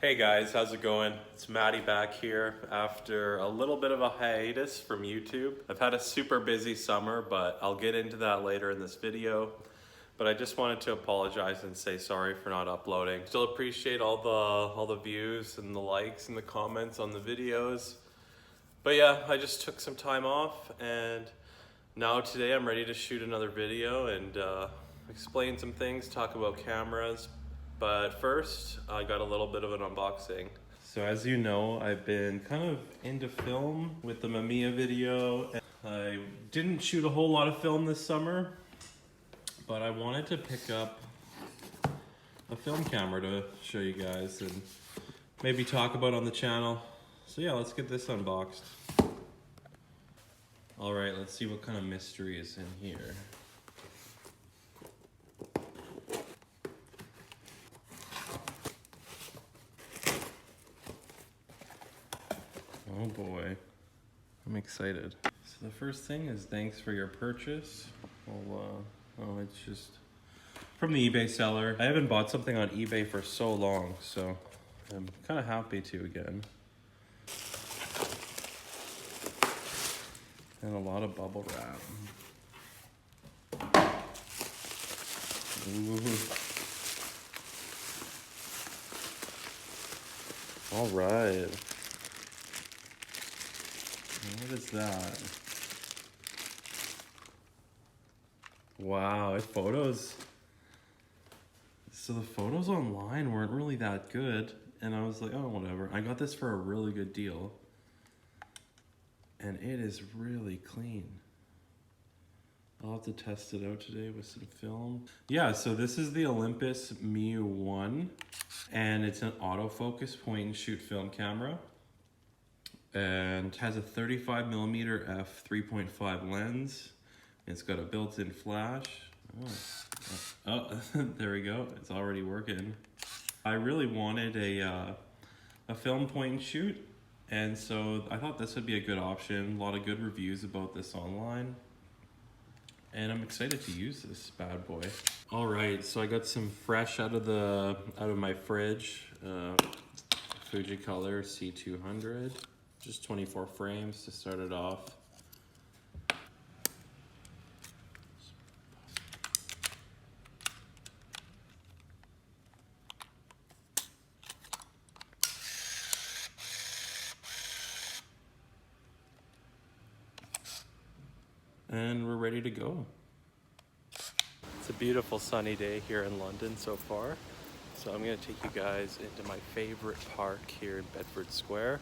Hey guys, how's it going? It's Maddie back here after a little bit of a hiatus from YouTube. I've had a super busy summer, but I'll get into that later in this video. But I just wanted to apologize and say sorry for not uploading. Still appreciate all the views and the likes and the comments on the videos. But yeah, I just took some time off, and now today I'm ready to shoot another video and explain some things, talk about cameras. But first, I got a little bit of an unboxing. So as you know, I've been kind of into film with the Mamiya video. I didn't shoot a whole lot of film this summer, but I wanted to pick up a film camera to show you guys and maybe talk about on the channel. So yeah, let's get this unboxed. All right, let's see what kind of mystery is in here. Oh boy, I'm excited. So the first thing is thanks for your purchase. Oh, it's just from the eBay seller. I haven't bought something on eBay for so long, so I'm kind of happy to again. And a lot of bubble wrap. Ooh. All right. What is that? Wow, photos. So the photos online weren't really that good, and I was like, oh, whatever. I got this for a really good deal, and it is really clean. I'll have to test it out today with some film. Yeah, so this is the Olympus Miu 1, and it's an autofocus point and shoot film camera. And has a 35mm f3.5 lens. It's got a built-in flash. Oh, there we go. It's already working. I really wanted a film point and shoot, and so I thought this would be a good option. A lot of good reviews about this online, and I'm excited to use this bad boy. All right, so I got some fresh out of my fridge. Fuji Color C200. Just 24 frames to start it off. And we're ready to go. It's a beautiful sunny day here in London so far. So I'm gonna take you guys into my favorite park here in Bedford Square.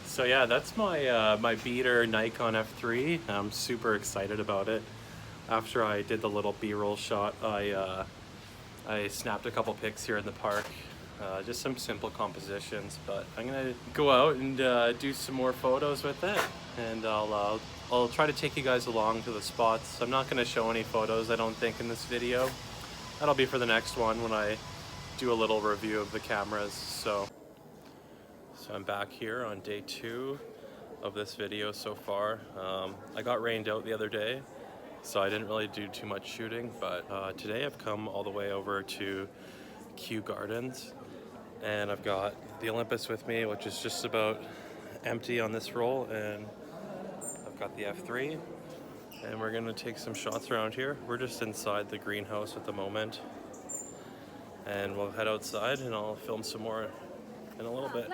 So yeah, that's my my beater Nikon F3. I'm super excited about it. After I did the little B-roll shot, I snapped a couple pics here in the park. Just some simple compositions, but I'm gonna go out and do some more photos with it, and I'll try to take you guys along to the spots. I'm not gonna show any photos, I don't think, in this video. That'll be for the next one when I do a little review of the cameras. So I'm back here on day 2 of this video so far. I got rained out the other day, so I didn't really do too much shooting, but today I've come all the way over to Kew Gardens, and I've got the Olympus with me, which is just about empty on this roll, and I've got the F3, And we're gonna take some shots around here. We're just inside the greenhouse at the moment. And we'll head outside and I'll film some more in a little bit.